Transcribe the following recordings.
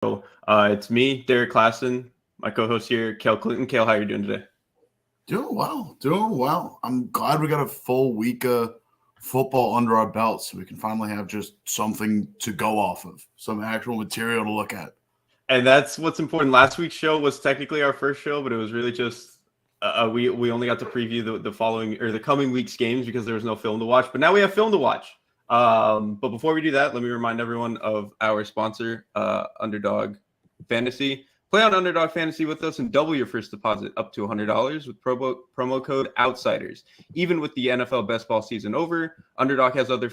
It's me, Derrik Klassen, my co-host here, Cale Clinton. Cale, how are you doing today? Doing well. I'm glad we got a full week of football under our belts so we can finally have just something to go off of, some actual material to look at. And that's what's important. Last week's show was technically our first show, but it was really just we only got to preview the following or the coming week's games because there was no film to watch. But now we have film to watch. But before we do that, let me remind everyone of our sponsor, Underdog Fantasy. Play on Underdog Fantasy with us and double your first deposit up to $100 with promo code OUTSIDERS. Even with the NFL best ball season over, Underdog has other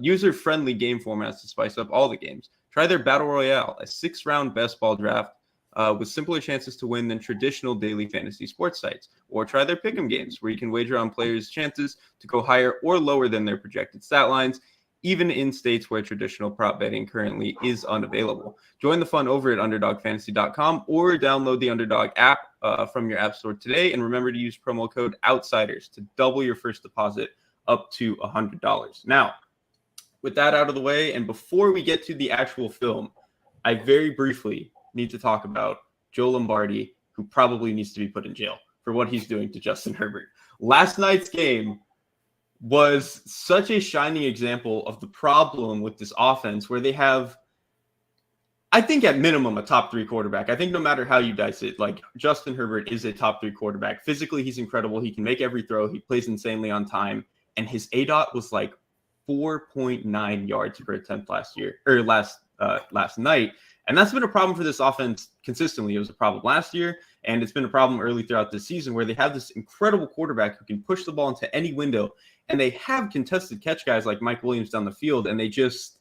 user-friendly game formats to spice up all the games. Try their Battle Royale, a 6-round best ball draft with simpler chances to win than traditional daily fantasy sports sites. Or try their Pick'em games, where you can wager on players' chances to go higher or lower than their projected stat lines, even in states where traditional prop betting currently is unavailable. Join the fun over at UnderdogFantasy.com or download the Underdog app from your app store today. And remember to use promo code OUTSIDERS to double your first deposit up to $100. Now, with that out of the way, and before we get to the actual film, I very briefly need to talk about Joe Lombardi, who probably needs to be put in jail for what he's doing to Justin Herbert. Last night's game was such a shining example of the problem with this offense where they have, I think at minimum, a top 3 quarterback. I think no matter how you dice it, like Justin Herbert is a top 3 quarterback. Physically, he's incredible. He can make every throw. He plays insanely on time. And his ADOT was like 4.9 yards per attempt last night. And that's been a problem for this offense consistently. It was a problem last year, and it's been a problem early throughout this season where they have this incredible quarterback who can push the ball into any window, and they have contested catch guys like Mike Williams down the field, and they just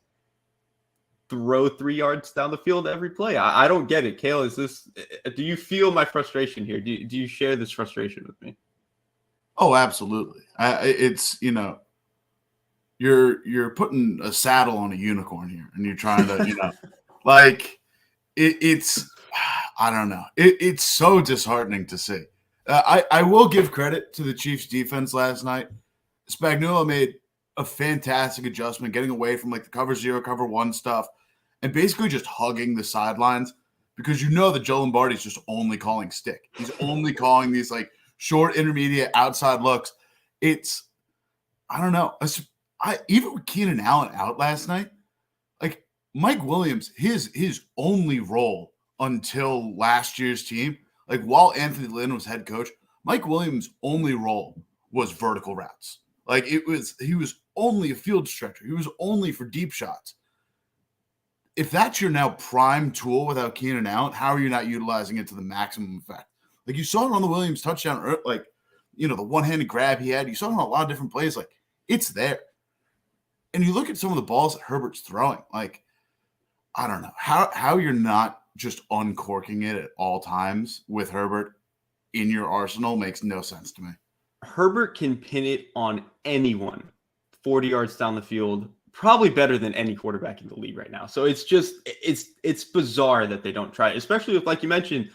throw 3 yards down the field every play. I don't get it. Cale, do you feel my frustration here? Do you share this frustration with me? Oh, absolutely. You're putting a saddle on a unicorn here, and you're trying to, it's I don't know. It's so disheartening to see. I will give credit to the Chiefs' defense last night. Spagnuolo made a fantastic adjustment, getting away from like the cover 0, cover 1 stuff, and basically just hugging the sidelines because you know that Joe Lombardi's just only calling stick. He's only calling these like short, intermediate, outside looks. I don't know. Even with Keenan Allen out last night, like Mike Williams, his only role until last year's team, like while Anthony Lynn was head coach, Mike Williams' only role was vertical routes. Like he was only a field stretcher. He was only for deep shots. If that's your now prime tool without Keenan Allen, how are you not utilizing it to the maximum effect? Like you saw it on the Williams touchdown, like, the one-handed grab he had. You saw it on a lot of different plays. Like it's there. And you look at some of the balls that Herbert's throwing, like, I don't know how you're not just uncorking it at all times with Herbert in your arsenal makes no sense to me. Herbert can pin it on anyone 40 yards down the field, probably better than any quarterback in the league right now. So it's bizarre that they don't try, especially with, like you mentioned,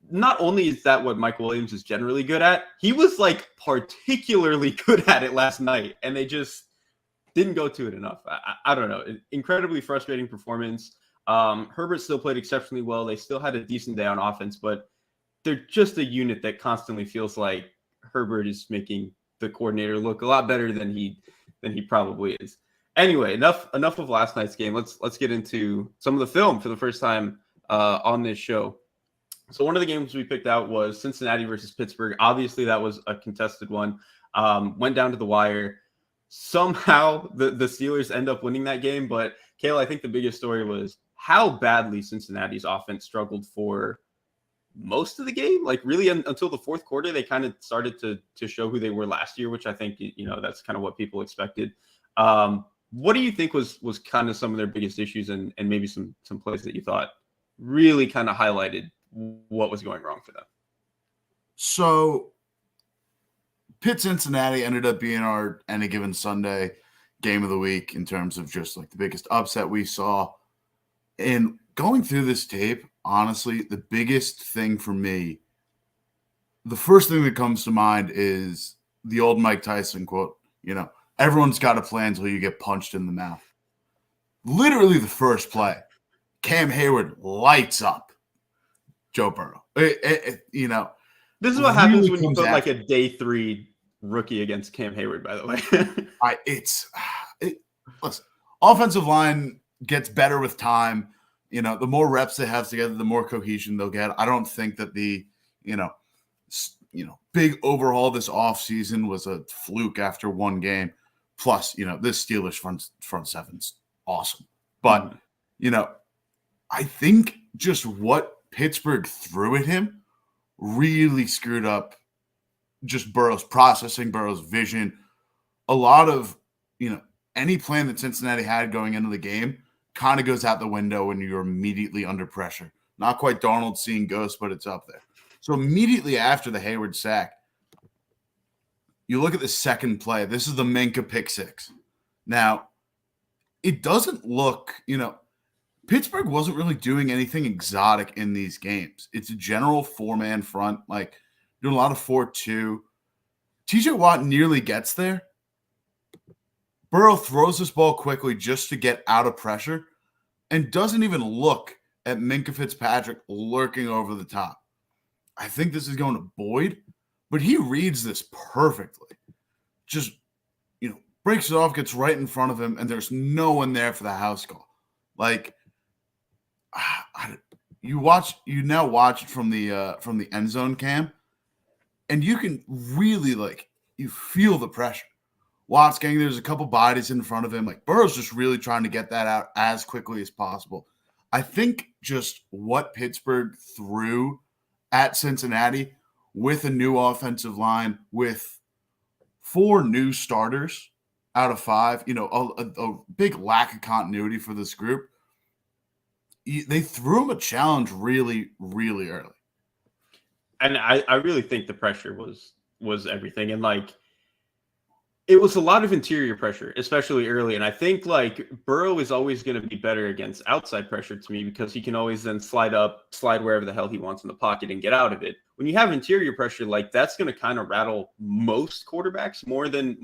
not only is that what Mike Williams is generally good at, he was like particularly good at it last night, and they just didn't go to it enough. I don't know. Incredibly frustrating performance. Herbert still played exceptionally well. They still had a decent day on offense, but they're just a unit that constantly feels like Herbert is making the coordinator look a lot better than he probably is. Anyway, enough of last night's game. Let's get into some of the film for the first time on this show. So one of the games we picked out was Cincinnati versus Pittsburgh. Obviously, that was a contested one. Went down to the wire. Somehow the Steelers end up winning that game. But, Cale, I think the biggest story was how badly Cincinnati's offense struggled for most of the game. Like really until the fourth quarter, they kind of started to show who they were last year, which I think, that's kind of what people expected. What do you think was kind of some of their biggest issues and maybe some plays that you thought really kind of highlighted what was going wrong for them? So Pitt Cincinnati ended up being our Any Given Sunday game of the week in terms of just like the biggest upset we saw. And going through this tape, honestly, the biggest thing for me, the first thing that comes to mind is the old Mike Tyson quote, everyone's got a plan until you get punched in the mouth. Literally the first play. Cam Hayward lights up Joe Burrow. You know, this is what happens really when you comes put like after. a day 3 rookie against Cam Hayward, by the way. Listen, offensive line gets better with time. You know, the more reps they have together, the more cohesion they'll get. I don't think that the, big overhaul this offseason was a fluke after one game. Plus, this Steelers front seven's awesome. But, I think just what Pittsburgh threw at him really screwed up just Burrow's processing, Burrow's vision. A lot of, any plan that Cincinnati had going into the game kind of goes out the window when you're immediately under pressure. Not quite Darnold seeing ghosts, but it's up there. So immediately after the Hayward sack, you look at the second play. This is the Minkah pick six. Now, it doesn't look, Pittsburgh wasn't really doing anything exotic in these games. It's a general four-man front, like doing a lot of 4-2. TJ Watt nearly gets there. Burrow throws this ball quickly just to get out of pressure and doesn't even look at Minkah Fitzpatrick lurking over the top. I think this is going to Boyd, but he reads this perfectly. Just, breaks it off, gets right in front of him, and there's no one there for the house call. Like, you now watch it from the end zone cam, and you can really you feel the pressure. Watt's getting there's a couple bodies in front of him. Like Burrow's just really trying to get that out as quickly as possible. I think just what Pittsburgh threw at Cincinnati with a new offensive line, with 4 new starters out of 5, a big lack of continuity for this group. They threw him a challenge really, really early. And I really think the pressure was everything. And it was a lot of interior pressure, especially early. And I think Burrow is always going to be better against outside pressure to me because he can always then slide wherever the hell he wants in the pocket and get out of it. When you have interior pressure, that's going to kind of rattle most quarterbacks more than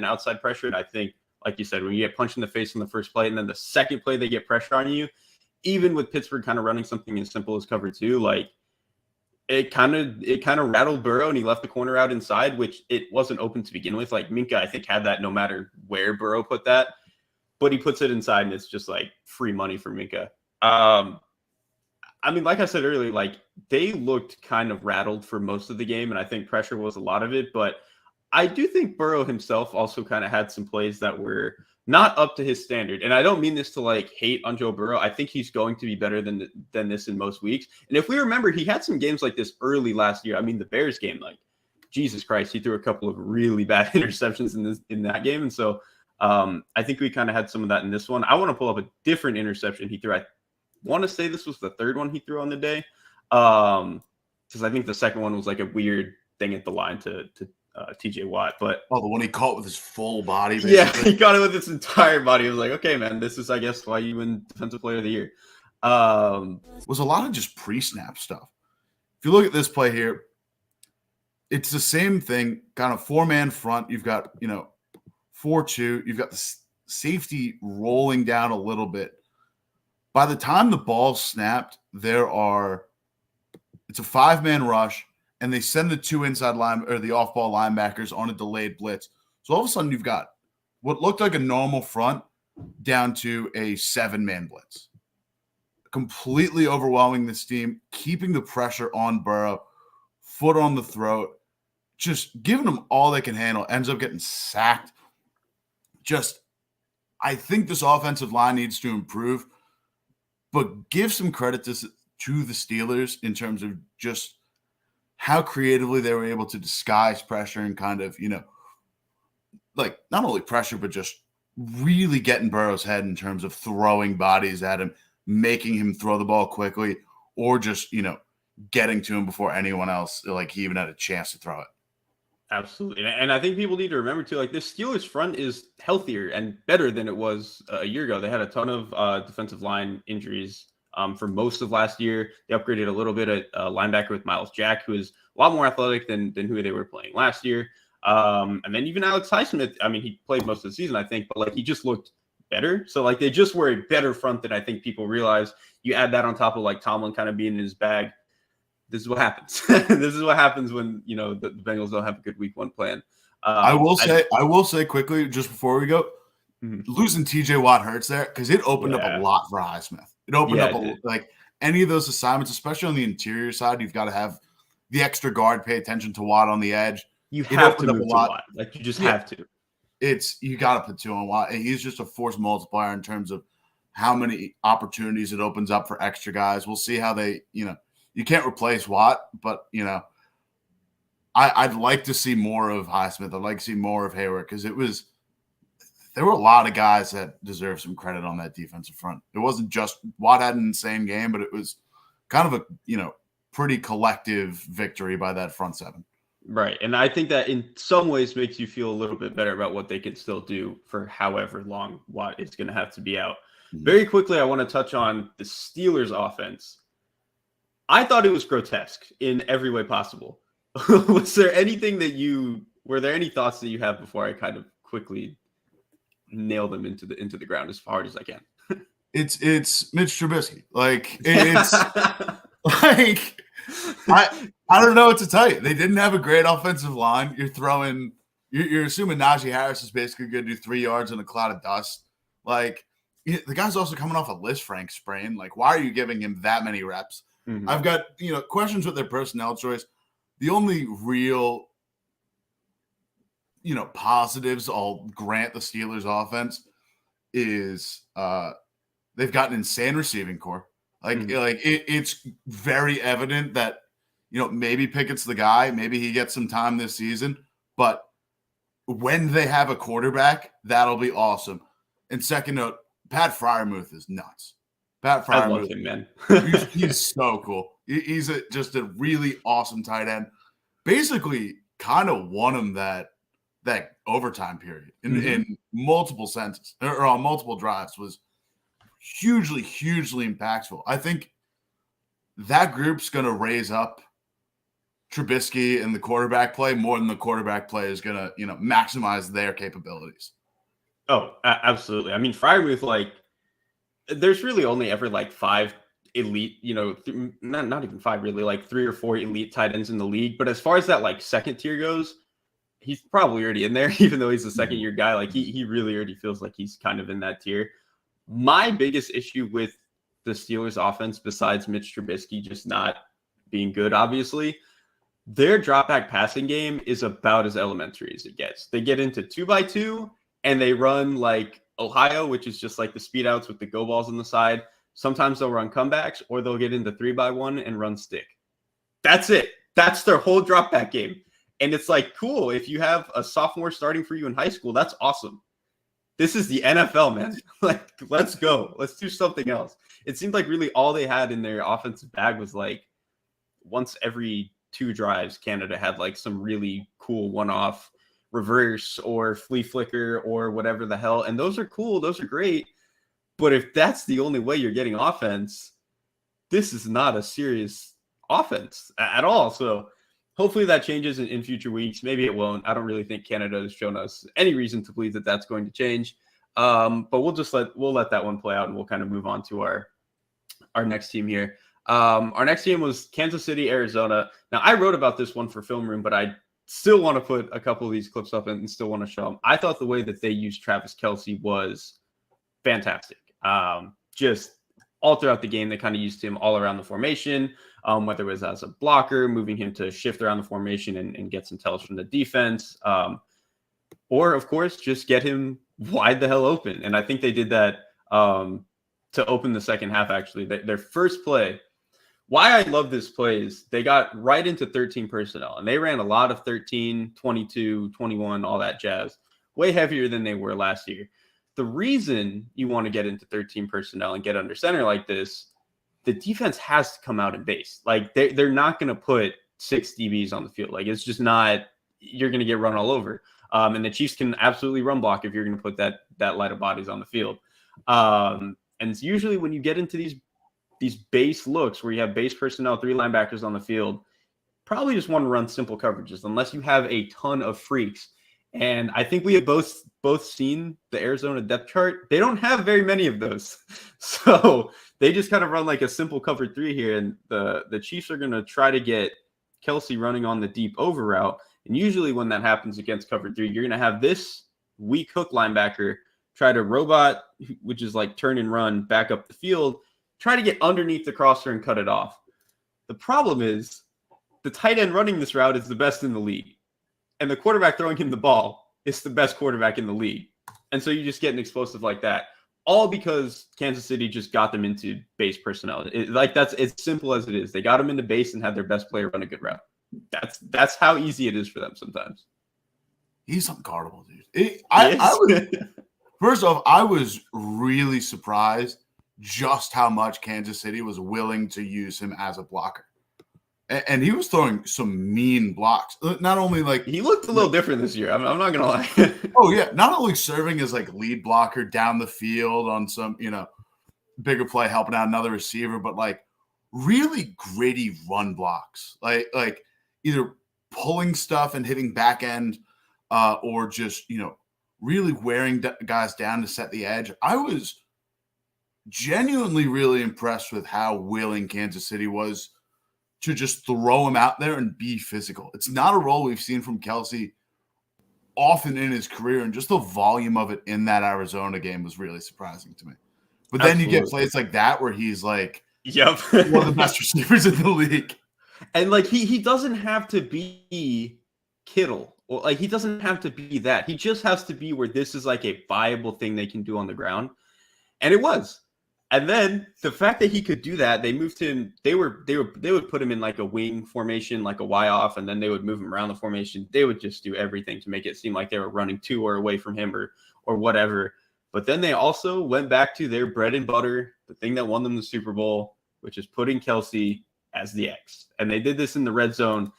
outside pressure. And I think, like you said, when you get punched in the face on the first play and then the second play they get pressure on you, even with Pittsburgh kind of running something as simple as cover 2, it kind of rattled Burrow and he left the corner out inside, which it wasn't open to begin with. Minkah, I think, had that no matter where Burrow put that, but he puts it inside and it's just free money for Minkah. Like I said earlier, they looked kind of rattled for most of the game, and I think pressure was a lot of it. But I do think Burrow himself also kind of had some plays that were not up to his standard. And I don't mean this to hate on Joe Burrow. I think he's going to be better than this in most weeks. And if we remember, he had some games like this early last year. The Bears game, Jesus Christ, he threw a couple of really bad interceptions in that game. And so I think we kind of had some of that in this one. I want to pull up a different interception he threw. I want to say this was the third one he threw on the day. Because I think the second one was a weird thing at the line to TJ Watt, but the one he caught with his full body. Basically. Yeah, he caught it with his entire body. I was okay, man, this is, I guess, why you win Defensive Player of the Year. Was a lot of just pre-snap stuff. If you look at this play here, it's the same thing, kind of 4-man front. You've got 4-2. You've got the safety rolling down a little bit. By the time the ball snapped, it's a 5-man rush. And they send the 2 inside line or the off-ball linebackers on a delayed blitz. So all of a sudden you've got what looked like a normal front down to a 7-man blitz. Completely overwhelming this team, keeping the pressure on Burrow, foot on the throat, just giving them all they can handle, ends up getting sacked. I think this offensive line needs to improve, but give some credit to the Steelers in terms of just how creatively they were able to disguise pressure and kind of, not only pressure, but just really getting Burrow's head in terms of throwing bodies at him, making him throw the ball quickly, or just, getting to him before anyone else, he even had a chance to throw it. Absolutely. And I think people need to remember too, this Steelers front is healthier and better than it was a year ago. They had a ton of defensive line injuries for most of last year. They upgraded a little bit at linebacker with Miles Jack, who is a lot more athletic than who they were playing last year. And then even Alex Highsmith, he played most of the season, I think, but he just looked better. So like they just were a better front than I think people realize. You add that on top of like Tomlin kind of being in his bag. This is what happens. This is what happens when, you know, the Bengals don't have a good week 1 plan. I will say quickly, just before we go, losing TJ Watt hurts there because it opened up a lot for Highsmith. It opened up like any of those assignments, especially on the interior side. You've got to have the extra guard, pay attention to Watt on the edge. You have to move to Watt. Like you just have to. You got to put 2 on Watt, and he's just a force multiplier in terms of how many opportunities it opens up for extra guys. We'll see how they, you know, you can't replace Watt, but you know, I'd like to see more of Highsmith. I'd like to see more of Hayward because there were a lot of guys that deserve some credit on that defensive front. It wasn't just Watt had an insane game, but it was kind of a, you know, pretty collective victory by that front 7. Right. And I think that in some ways makes you feel a little bit better about what they can still do for however long Watt is going to have to be out. Very quickly, I want to touch on the Steelers offense. I thought it was grotesque in every way possible. Was there anything were there any thoughts that you have before I kind of quickly nail them into the ground as hard as I can? It's Mitch Trubisky. Like it's like I don't know what to tell you. They didn't have a great offensive line. You're assuming Najee Harris is basically going to do 3 yards in a cloud of dust. Like the guy's also coming off a Lisfranc sprain. Like why are you giving him that many reps? I've got, you know, questions with their personnel choice. The only real, you know, positives I'll grant the Steelers offense is they've got an insane receiving core. It's very evident that, you know, maybe Pickett's the guy. Maybe he gets some time this season. But when they have a quarterback, that'll be awesome. And second note, Pat Freiermuth is nuts. Pat Freiermuth, I love him, man. he's so cool. He's just a really awesome tight end. Basically, kind of won him that overtime period in multiple senses or on multiple drives was hugely impactful. I think that group's going to raise up Trubisky and the quarterback play more than the quarterback play is going to, you know, maximize their capabilities. Oh, absolutely. I mean, Freiermuth, like, there's really only ever like 5 elite, you know, not even 5 really, like 3 or 4 elite tight ends in the league. But as far as that like second tier goes, he's probably already in there, even though he's a second year guy. Like he really already feels like he's kind of in that tier. My biggest issue with the Steelers offense, besides Mitch Trubisky just not being good, obviously, their drop back passing game is about as elementary as it gets. They get into 2x2 and they run like Ohio, which is just like the speed outs with the go balls on the side. Sometimes they'll run comebacks or they'll get into 3x1 and run stick. That's it. That's their whole drop back game. And it's like, cool. If you have a sophomore starting for you in high school, that's awesome. This is the NFL, man. Like, let's go. Let's do something else. It seemed like really all they had in their offensive bag was like once every 2 drives, Canada had like some really cool one-off reverse or flea flicker or whatever the hell. And those are cool. Those are great. But if that's the only way you're getting offense, this is not a serious offense at all. So hopefully that changes in future weeks. Maybe it won't. I don't really think Canada has shown us any reason to believe that that's going to change. But we'll let that one play out and we'll kind of move on to our next team here. Our next team was Kansas City, Arizona. Now I wrote about this one for Film Room, but I still want to put a couple of these clips up and still want to show them. I thought the way that they used Travis Kelce was fantastic. Just all throughout the game, they kind of used him all around the formation, whether it was as a blocker, moving him to shift around the formation and get some tells from the defense, or, of course, just get him wide the hell open. And I think they did that to open the second half, actually. Their first play, why I love this play is they got right into 13 personnel, and they ran a lot of 13, 22, 21, all that jazz, way heavier than they were last year. The reason you want to get into 13 personnel and get under center like this, the defense has to come out and base. Like they're not going to put 6 DBs on the field. Like it's just not, you're going to get run all over. And the Chiefs can absolutely run block if you're going to put that light of bodies on the field. And it's usually when you get into these base looks where you have base personnel, 3 linebackers on the field, probably just want to run simple coverages unless you have a ton of freaks. And I think we have both both seen the Arizona depth chart. They don't have very many of those. So they just kind of run like a simple cover 3 here. And the Chiefs are going to try to get Kelsey running on the deep over route. And usually when that happens against cover 3, you're going to have this weak hook linebacker try to robot, which is like turn and run back up the field, try to get underneath the crosser and cut it off. The problem is the tight end running this route is the best in the league. And the quarterback throwing him the ball is the best quarterback in the league. And so you just get an explosive like that, all because Kansas City just got them into base personnel. That's as simple as it is. They got them into base and had their best player run a good route. That's how easy it is for them sometimes. He's unguardable, dude. First off, I was really surprised just how much Kansas City was willing to use him as a blocker. And he was throwing some mean blocks. Not only like he looked a little different this year. I'm not gonna lie. Oh yeah, not only serving as like lead blocker down the field on some bigger play, helping out another receiver, but like really gritty run blocks, like either pulling stuff and hitting back end, or just really wearing guys down to set the edge. I was genuinely really impressed with how willing Kansas City was to just throw him out there and be physical. It's not a role we've seen from Kelsey often in his career, and just the volume of it in that Arizona game was really surprising to me. But then you get plays like that where he's like one of the best receivers in the league. And like he doesn't have to be Kittle, or like he doesn't have to be that. He just has to be where this is like a viable thing they can do on the ground. And it was. And then the fact that he could do that, they moved him. They would put him in like a wing formation, like a Y off, and then they would move him around the formation. They would just do everything to make it seem like they were running to or away from him or whatever. But then they also went back to their bread and butter, the thing that won them the Super Bowl, which is putting Kelsey as the X. And they did this in the red zone.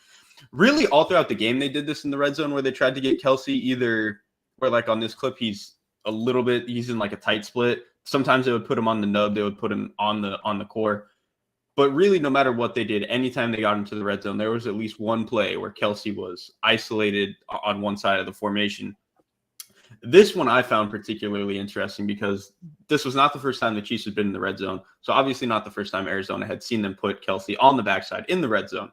Really, all throughout the game, they did this in the red zone where they tried to get Kelsey either where like on this clip he's in like a tight split. Sometimes they would put him on the nub, they would put him on the core. But really, no matter what they did, anytime they got into the red zone, there was at least one play where Kelsey was isolated on one side of the formation. This one I found particularly interesting because this was not the first time the Chiefs had been in the red zone. So obviously not the first time Arizona had seen them put Kelsey on the backside in the red zone.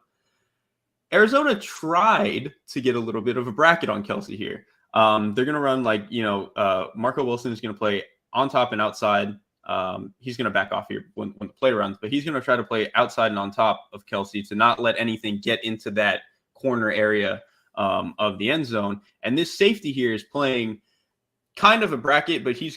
Arizona tried to get a little bit of a bracket on Kelsey here. They're going to run Marco Wilson is going to play on top and outside. He's going to back off here when the play runs, but he's going to try to play outside and on top of Kelsey to not let anything get into that corner area of the end zone. And this safety here is playing kind of a bracket, but he's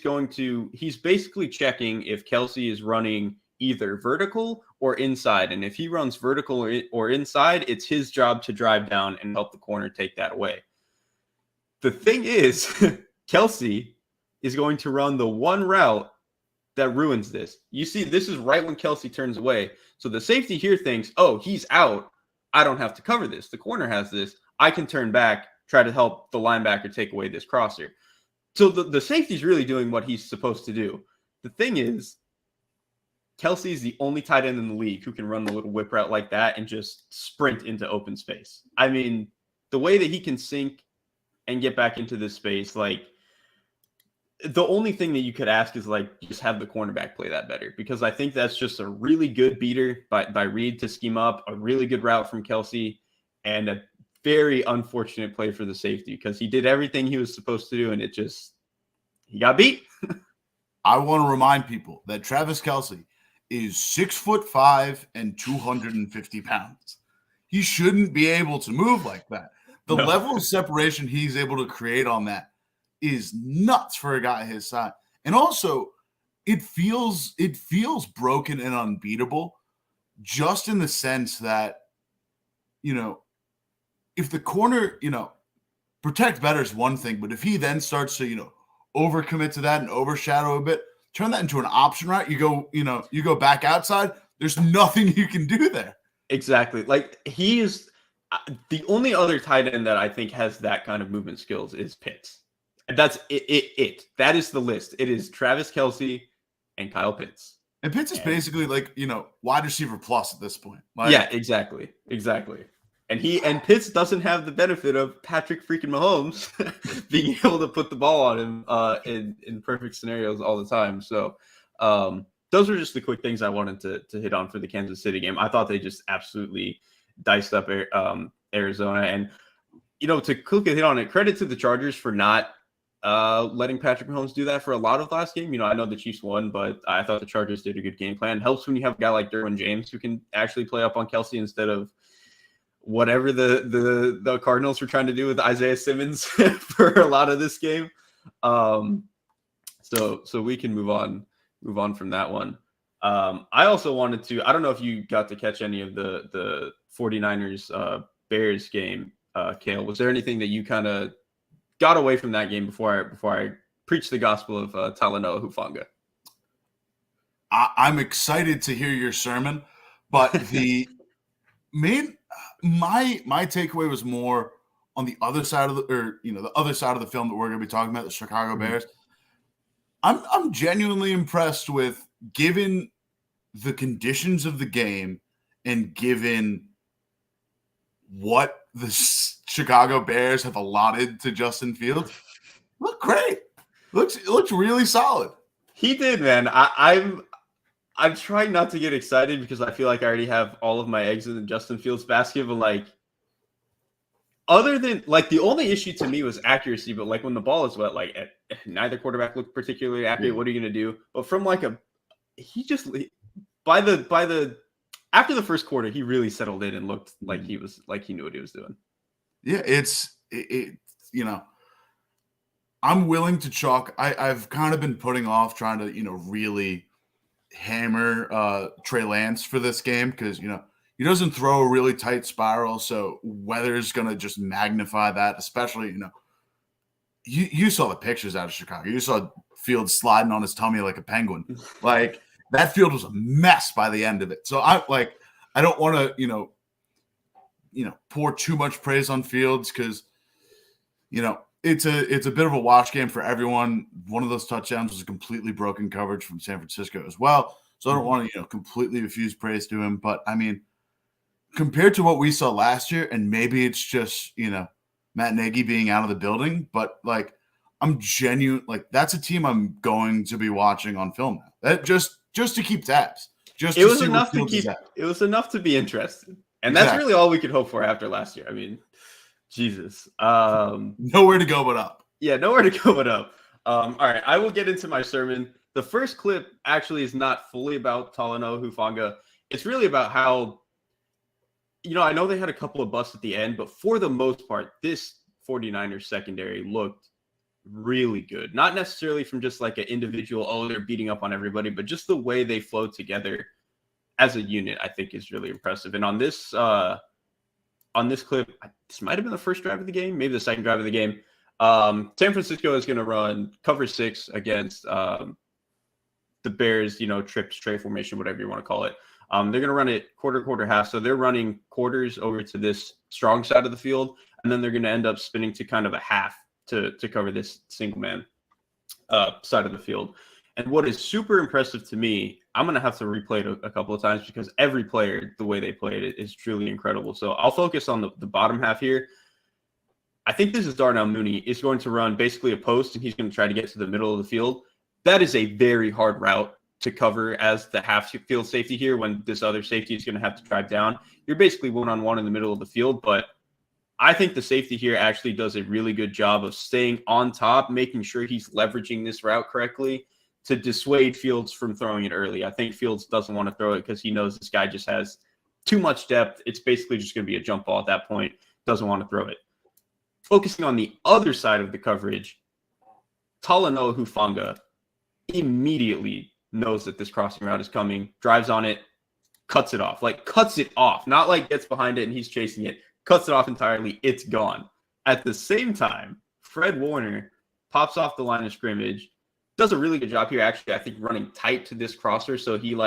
basically checking if Kelsey is running either vertical or inside. And if he runs vertical or inside, it's his job to drive down and help the corner take that away. The thing is, Kelsey is going to run the one route that ruins this. You see, this is right when Kelsey turns away. So the safety here thinks, oh, he's out. I don't have to cover this. The corner has this. I can turn back, try to help the linebacker take away this crosser. So the safety's really doing what he's supposed to do. The thing is, Kelsey is the only tight end in the league who can run the little whip route like that and just sprint into open space. I mean, the way that he can sink and get back into this space, like, the only thing that you could ask is like just have the cornerback play that better, because I think that's just a really good beater by Reed to scheme up a really good route from Kelsey, and a very unfortunate play for the safety because he did everything he was supposed to do and he got beat. I want to remind people that Travis Kelsey is 6'5" and 250 pounds. He shouldn't be able to move like that. The level of separation he's able to create on that is nuts for a guy his size. And also, it feels broken and unbeatable, just in the sense that, if the corner, protect better is one thing, but if he then starts to, overcommit to that and overshadow a bit, turn that into an option route, you go back outside, there's nothing you can do there. Exactly. Like, he is the only other tight end that I think has that kind of movement skills is Pitts. And that's it. That is the list. It is Travis Kelsey and Kyle Pitts. And Pitts is basically like, wide receiver plus at this point. Like, yeah, exactly. And Pitts doesn't have the benefit of Patrick freaking Mahomes being able to put the ball on him in perfect scenarios all the time. So those are just the quick things I wanted to hit on for the Kansas City game. I thought they just absolutely diced up Arizona. And, to quickly hit on it, credit to the Chargers for not letting Patrick Mahomes do that for a lot of last game. I know the Chiefs won, but I thought the Chargers did a good game plan. Helps when you have a guy like Derwin James who can actually play up on Kelsey instead of whatever the Cardinals were trying to do with Isaiah Simmons for a lot of this game. So we can move on from that one. I also wanted to, I don't know if you got to catch any of the 49ers Bears game, Cale. Was there anything that you kind of got away from that game before I preach the gospel of Talanoa Hufanga? I'm excited to hear your sermon, but the my takeaway was more on the other side of the other side of the film that we're going to be talking about, the Chicago Bears. I'm genuinely impressed with, given the conditions of the game and given what the Chicago Bears have allotted to Justin Fields. Look great. It looks really solid. He did, man. I'm trying not to get excited because I feel like I already have all of my eggs in the Justin Fields basket. But other than the only issue to me was accuracy. But when the ball is wet, neither quarterback looked particularly accurate. Yeah. What are you going to do? But from after the first quarter, he really settled in and looked like he knew what he was doing. Yeah, I'm willing to chalk. I've kind of been putting off trying to, really hammer Trey Lance for this game because, he doesn't throw a really tight spiral. So weather's going to just magnify that, especially, you saw the pictures out of Chicago. You saw Fields sliding on his tummy like a penguin. That field was a mess by the end of it. So I don't want to, pour too much praise on Fields because, it's a bit of a watch game for everyone. One of those touchdowns was a completely broken coverage from San Francisco as well. So I don't want to, completely refuse praise to him. But I mean, compared to what we saw last year, and maybe it's just, Matt Nagy being out of the building, but I'm genuine. That's a team I'm going to be watching on film now. That just to keep tabs. It was enough to be interested. And that's really all we could hope for after last year. I mean, Jesus. Nowhere to go but up. Yeah, nowhere to go but up. All right, I will get into my sermon. The first clip actually is not fully about Talanoa Hufanga. It's really about how, I know they had a couple of busts at the end, but for the most part, this 49ers secondary looked really good. Not necessarily from just an individual, they're beating up on everybody, but just the way they flow together as a unit, I think is really impressive. And on this clip, this might have been the first drive of the game, maybe the second drive of the game. San Francisco is going to run cover 6 against the Bears, trips, tray formation, whatever you want to call it. They're going to run it quarter, half. So they're running quarters over to this strong side of the field, and then they're going to end up spinning to kind of a half to cover this single man side of the field. And what is super impressive to me, I'm going to have to replay it a couple of times because every player, the way they played it is truly incredible. So I'll focus on the bottom half here. I think this is Darnell Mooney is going to run basically a post, and he's going to try to get to the middle of the field. That is a very hard route to cover as the half field safety here when this other safety is going to have to drive down. You're basically one-on-one in the middle of the field, but I think the safety here actually does a really good job of staying on top, making sure he's leveraging this route correctly to dissuade Fields from throwing it early. I think Fields doesn't want to throw it because he knows this guy just has too much depth. It's basically just going to be a jump ball at that point. Doesn't want to throw it. Focusing on the other side of the coverage, Talanoa Hufanga immediately knows that this crossing route is coming, drives on it, cuts it off. Cuts it off. Not gets behind it and he's chasing it. Cuts it off entirely. It's gone. At the same time, Fred Warner pops off the line of scrimmage, does a really good job here, actually, I think, running tight to this crosser. So he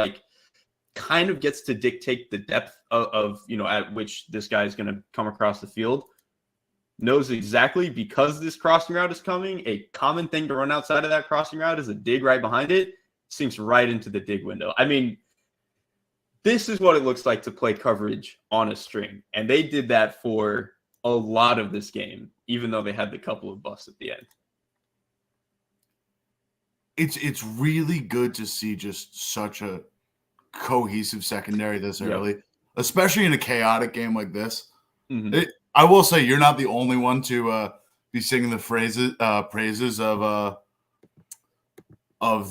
kind of gets to dictate the depth of at which this guy is going to come across the field. Knows exactly, because this crossing route is coming, a common thing to run outside of that crossing route is a dig right behind it. Sinks right into the dig window. I mean, this is what it looks like to play coverage on a string. And they did that for a lot of this game, even though they had the couple of busts at the end. It's really good to see just such a cohesive secondary this early, especially in a chaotic game like this. Mm-hmm. I will say you're not the only one to be singing the praises of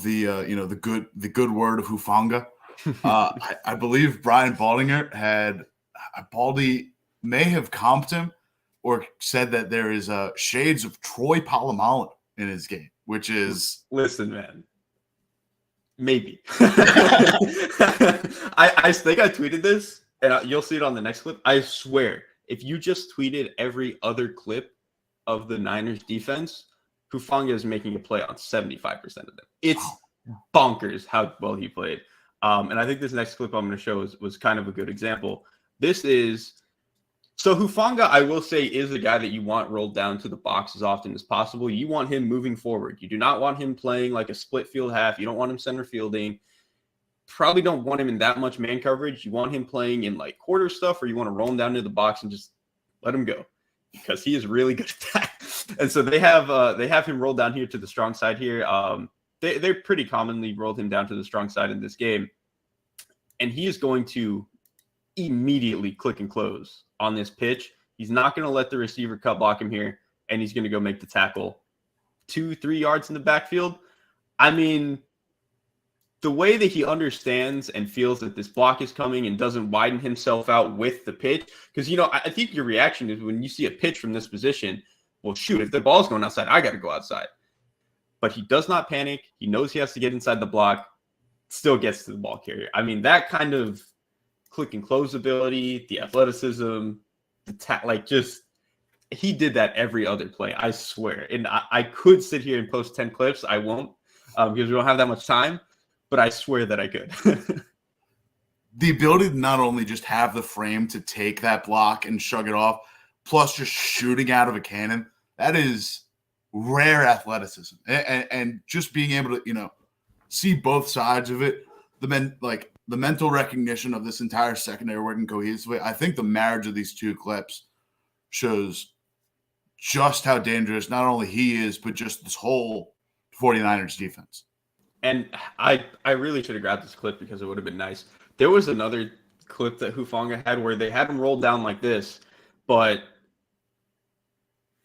the good word of Hufanga. I believe Brian Baldinger Baldy may have comped him or said that there is shades of Troy Polamalu in his game, which is listen, man. Maybe. I think I tweeted this, and you'll see it on the next clip. I swear, if you just tweeted every other clip of the Niners defense, Hufanga is making a play on 75% of them. It's bonkers how well he played. And I think this next clip I'm going to show was kind of a good example. So Hufanga, I will say, is a guy that you want rolled down to the box as often as possible. You want him moving forward. You do not want him playing like a split field half. You don't want him center fielding. Probably don't want him in that much man coverage. You want him playing in like quarter stuff, or you want to roll him down to the box and just let him go, because he is really good at that. And so they have him rolled down here to the strong side here. They're pretty commonly rolled him down to the strong side in this game. And he is going to immediately click and close on this pitch. He's not going to let the receiver cut block him here, and he's going to go make the tackle 2-3 yards in the backfield. I mean, the way that he understands and feels that this block is coming and doesn't widen himself out with the pitch, because, I think your reaction is when you see a pitch from this position, well, shoot, if the ball's going outside, I got to go outside. But he does not panic. He knows he has to get inside the block, still gets to the ball carrier. I mean, that kind of click and close ability, the athleticism, he did that every other play, I swear. And I could sit here and post 10 clips. I won't, because we don't have that much time, but I swear that I could. The ability to not only just have the frame to take that block and shrug it off, plus just shooting out of a cannon, that is rare athleticism. And just being able to, see both sides of it, the mental recognition of this entire secondary working cohesively. I think the marriage of these two clips shows just how dangerous not only he is, but just this whole 49ers defense. And I really should have grabbed this clip because it would have been nice. There was another clip that Hufanga had where they had him rolled down like this, but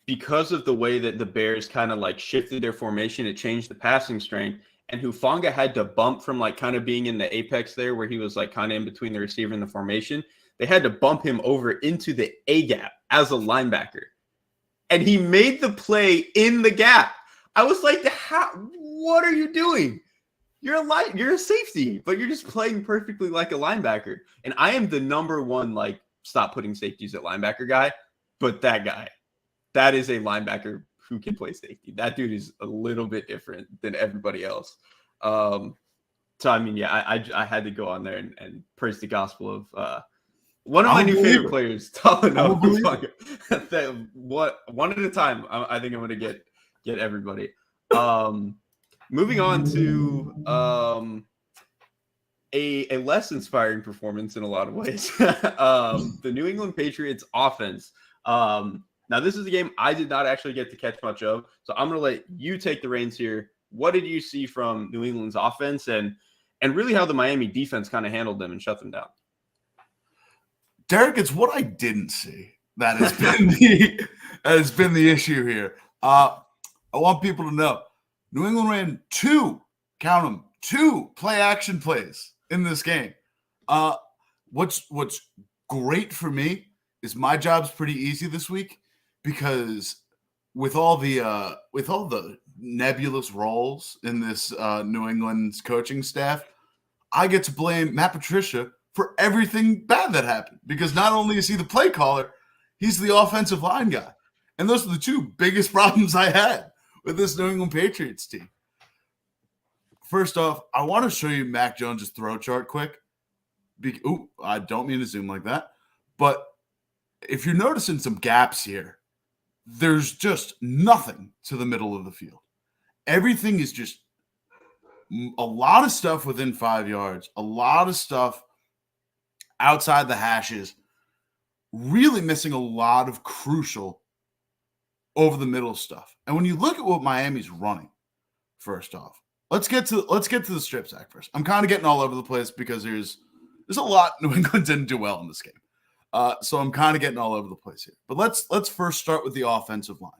because of the way that the Bears kind of like shifted their formation, it changed the passing strength. And Hufanga had to bump from like kind of being in the apex there where he was like kind of in between the receiver and the formation. They had to bump him over into the A gap as a linebacker. And he made the play in the gap. I was like, what are you doing? You're a safety, but you're just playing perfectly like a linebacker. And I am the number one, like, stop putting safeties at linebacker guy. But that is a linebacker who can play safety. That dude is a little bit different than everybody else. So, I mean, yeah, I had to go on there and praise the gospel of one of my new favorite players, Talanoa. One at a time, I think I'm going to get everybody. Moving on to a less inspiring performance in a lot of ways. The New England Patriots offense. Now, this is a game I did not actually get to catch much of, so I'm going to let you take the reins here. What did you see from New England's offense and really how the Miami defense kind of handled them and shut them down? Derrik, it's what I didn't see that has been the issue here. I want people to know New England ran two play action plays in this game. What's great for me is my job's pretty easy this week because with all the nebulous roles in this New England's coaching staff, I get to blame Matt Patricia for everything bad that happened because not only is he the play caller, he's the offensive line guy. And those are the two biggest problems I had with this New England Patriots team. First off, I want to show you Mac Jones' throw chart quick. I don't mean to zoom like that. But if you're noticing some gaps here, there's just nothing to the middle of the field. Everything is just a lot of stuff within 5 yards, a lot of stuff outside the hashes, really missing a lot of crucial over the middle stuff. And when you look at what Miami's running, first off, let's get to the strip sack first. I'm kind of getting all over the place because there's a lot New England didn't do well in this game. So I'm kind of getting all over the place here. But let's first start with the offensive line.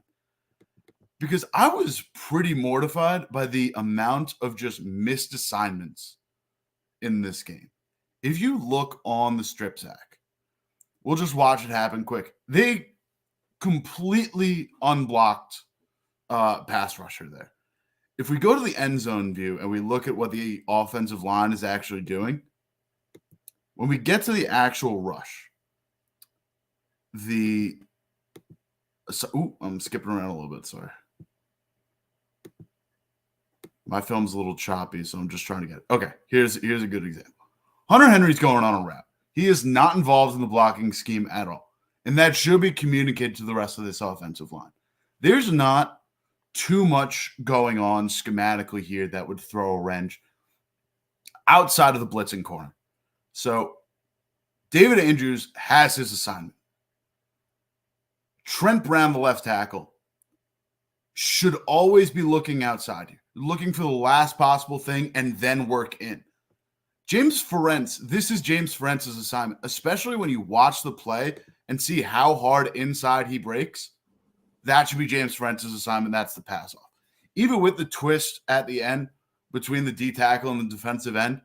Because I was pretty mortified by the amount of just missed assignments in this game. If you look on the strip sack, we'll just watch it happen quick. They completely unblocked pass rusher there. If we go to the end zone view and we look at what the offensive line is actually doing, when we get to the actual rush, I'm skipping around a little bit, sorry. My film's a little choppy, so I'm just trying to get it. Okay, here's a good example. Hunter Henry's going on a route. He is not involved in the blocking scheme at all. And that should be communicated to the rest of this offensive line. There's not too much going on schematically here that would throw a wrench outside of the blitzing corner. So David Andrews has his assignment. Trent Brown, the left tackle, should always be looking outside here, looking for the last possible thing and then work in. James Ferentz, this is James Ferentz's assignment, especially when you watch the play and see how hard inside he breaks. That should be James Ferentz's assignment. That's the pass off. Even with the twist at the end between the D tackle and the defensive end,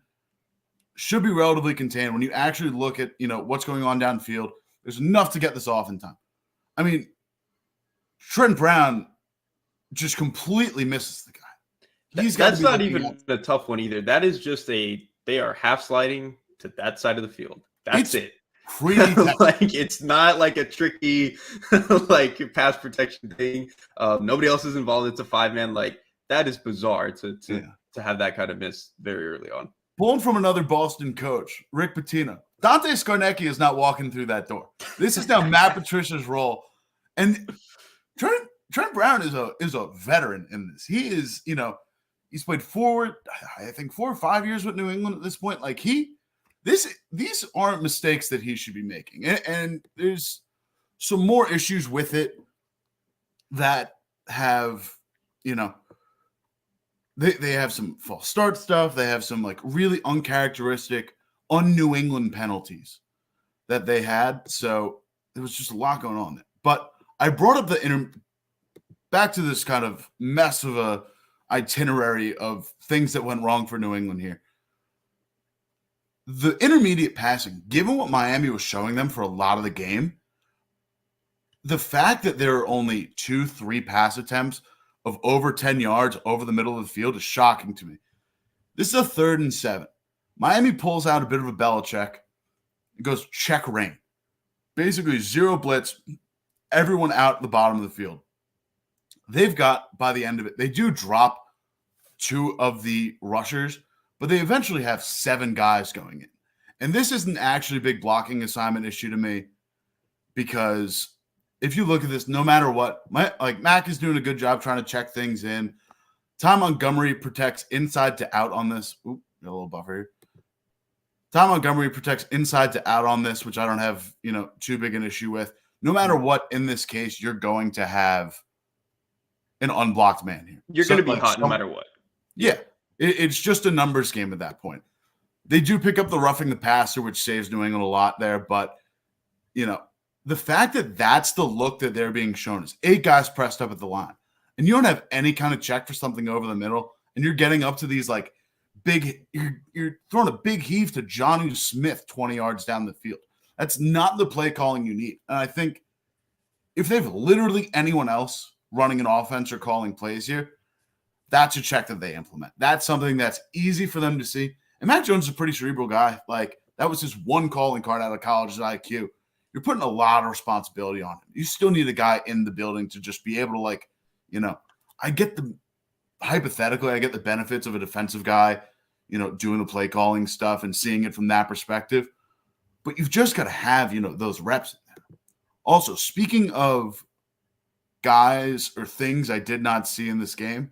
should be relatively contained. When you actually look at, what's going on downfield, there's enough to get this off in time. I mean, Trent Brown just completely misses the guy. That's not even a tough one either. That is just they are half sliding to that side of the field. That's it. Like it's not like a tricky like pass protection thing. Nobody else is involved. It's a 5-man. Like that is bizarre to have that kind of miss very early on. Born from another Boston coach, Rick Pitino. Dante Scarnecchia is not walking through that door. This is now Matt Patricia's role. And Trent Brown is a veteran in this. He is, he's played forward, I think 4 or 5 years with New England at this point. Like these aren't mistakes that he should be making. And there's some more issues with it that have, they have some false start stuff. They have some like really uncharacteristic, un-New England penalties that they had. So there was just a lot going on there. But I brought up back to this kind of mess of a itinerary of things that went wrong for New England here. The intermediate passing, given what Miami was showing them for a lot of the game, the fact that there are only 2-3 pass attempts of over 10 yards over the middle of the field is shocking to me. This is a 3rd and 7. Miami pulls out a bit of a Belichick. It goes check rain. Basically 0 blitz, everyone out the bottom of the field. They've got, by the end of it, they do drop 2 of the rushers, but they eventually have 7 guys going in. And this isn't actually a big blocking assignment issue to me because if you look at this, no matter what, Mac is doing a good job trying to check things in. Ty Montgomery protects inside to out on this. Oop, got a little buffer here. Ty Montgomery protects inside to out on this, which I don't have, too big an issue with. No matter what, in this case, you're going to have an unblocked man here. You're going to be hot no matter what. Yeah. It's just a numbers game at that point. They do pick up the roughing the passer, which saves New England a lot there. But, the fact that that's the look that they're being shown is 8 guys pressed up at the line. And you don't have any kind of check for something over the middle. And you're getting up to these like big, you're throwing a big heave to Jonnu Smith 20 yards down the field. That's not the play calling you need. And I think if they have literally anyone else running an offense or calling plays here, that's a check that they implement. That's something that's easy for them to see. And Mac Jones is a pretty cerebral guy. Like that was his one calling card out of college at IQ. You're putting a lot of responsibility on him. You still need a guy in the building to just be able to I get hypothetically, I get the benefits of a defensive guy, doing the play calling stuff and seeing it from that perspective. But you've just got to have, those reps in there. Also, speaking of guys or things I did not see in this game,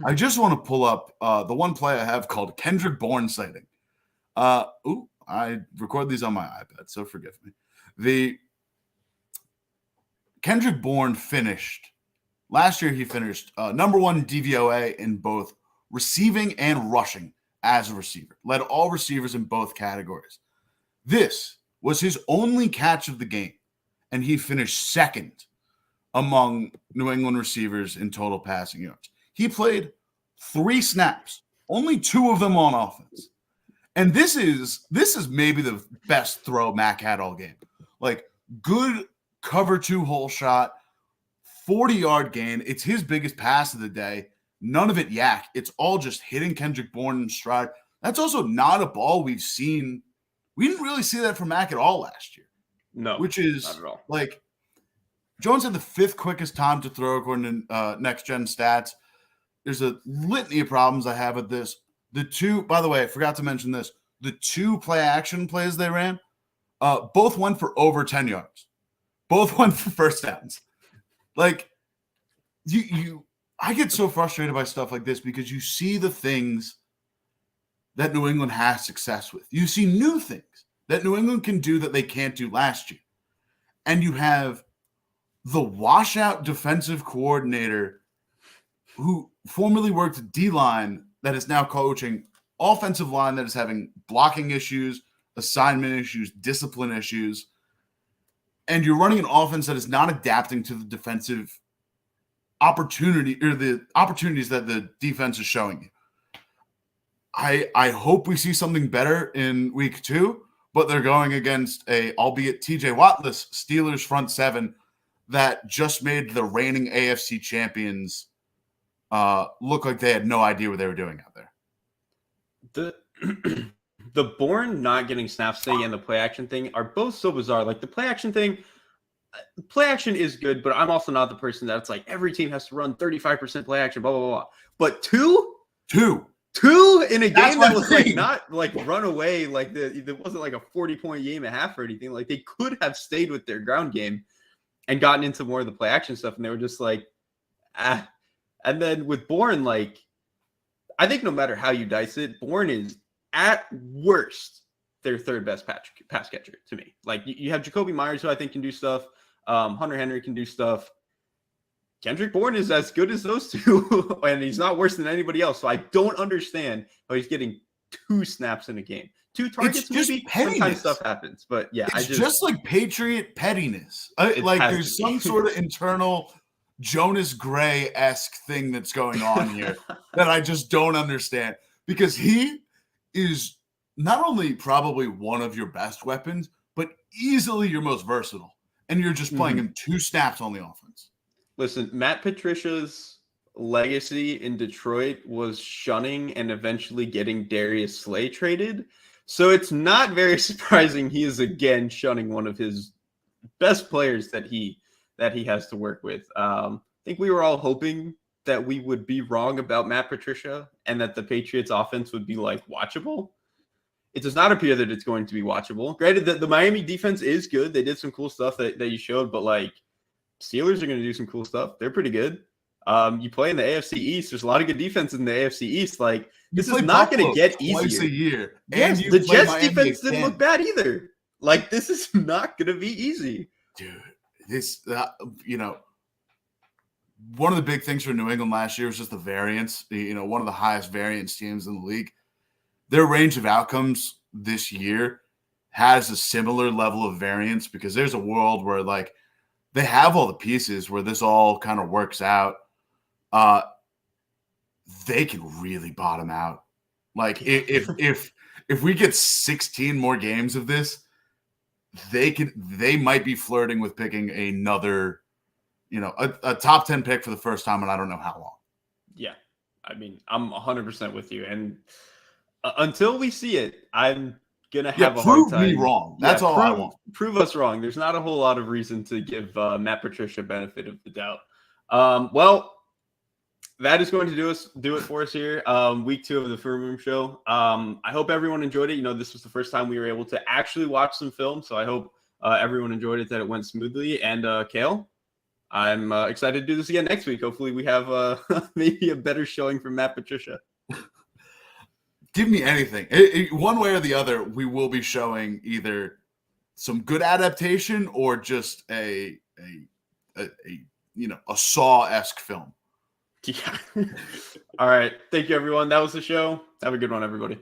I just want to pull up the one play I have called Kendrick Bourne sighting. A I record these on my iPad, so forgive me. The Kendrick Bourne finished last year. He finished number one DVOA in both receiving and rushing as a receiver. Led all receivers in both categories. This was his only catch of the game, and he finished second among New England receivers in total passing yards. He played 3 snaps, only 2 of them on offense. And this is maybe the best throw Mac had all game. Like, good cover 2 hole shot, 40-yard gain. It's his biggest pass of the day. None of it yak. It's all just hitting Kendrick Bourne in stride. That's also not a ball we've seen. We didn't really see that from Mac at all last year. No, which is not at all. Like, Jones had the 5th quickest time to throw according to Next Gen Stats. There's a litany of problems I have with this. The 2, by the way, I forgot to mention this. The 2 play action plays they ran, both went for over 10 yards. Both went for first downs. Like, I get so frustrated by stuff like this because you see the things that New England has success with. You see new things that New England can do that they can't do last year. And you have the washout defensive coordinator who formerly worked D-line that is now coaching offensive line that is having blocking issues, assignment issues, discipline issues. And you're running an offense that is not adapting to the defensive opportunity or the opportunities that the defense is showing you. I hope we see something better in week 2, but they're going against albeit TJ Wattless Steelers front 7 that just made the reigning AFC champions look like they had no idea what they were doing out there. The Bourne not getting snaps thing and the play action thing are both so bizarre. Like, the play action thing, play action is good, but I'm also not the person that's like every team has to run 35% play action, blah, blah, blah. But two in a game that was like not like run away, like there wasn't like a 40-point game at half or anything. Like, they could have stayed with their ground game and gotten into more of the play action stuff, and they were just like, ah. And then with Bourne, like, I think no matter how you dice it, Bourne is at worst their 3rd best pass catcher to me. Like, you have Jacoby Myers, who I think can do stuff. Hunter Henry can do stuff. Kendrick Bourne is as good as those 2, and he's not worse than anybody else. So I don't understand how he's getting 2 snaps in a game. 2 targets, maybe. Sometimes stuff happens, but yeah, it's just like Patriot pettiness. Like, there's some sort of internal Jonas Gray-esque thing that's going on here that I just don't understand, because he is not only probably one of your best weapons, but easily your most versatile. And you're just playing him 2 snaps on the offense. Listen, Matt Patricia's legacy in Detroit was shunning and eventually getting Darius Slay traded. So it's not very surprising he is again shunning one of his best players that he has to work with. I think we were all hoping that we would be wrong about Matt Patricia and that the Patriots offense would be like watchable. It does not appear that it's going to be watchable. Granted, the Miami defense is good. They did some cool stuff that you showed, but like, Steelers are going to do some cool stuff. They're pretty good. You play in the AFC East. There's a lot of good defense in the AFC East. Like, this is not going to get easier. Twice a year. Yes, the Jets defense didn't look bad either. Like, this is not going to be easy. Dude, this, one of the big things for New England last year was just the variance. One of the highest variance teams in the league. Their range of outcomes this year has a similar level of variance, because there's a world where, like, they have all the pieces where this all kind of works out. They can really bottom out. Like, if we get 16 more games of this, they might be flirting with picking another, a top 10 pick for the first time in I don't know how long. Yeah. I mean, I'm 100% with you. And until we see it, I'm going to have a hard time. Prove me wrong. That's all I want. Prove us wrong. There's not a whole lot of reason to give Matt Patricia benefit of the doubt. Well, that is going to do it for us here. Week 2 of the Film Room Show. I hope everyone enjoyed it. This was the first time we were able to actually watch some film, so I hope everyone enjoyed it, that it went smoothly. And Cale, I'm excited to do this again next week. Hopefully we have maybe a better showing from Matt Patricia. Give me anything. One way or the other, we will be showing either some good adaptation or just a Saw-esque film. Yeah. All right. Thank you, everyone. That was the show. Have a good one, everybody.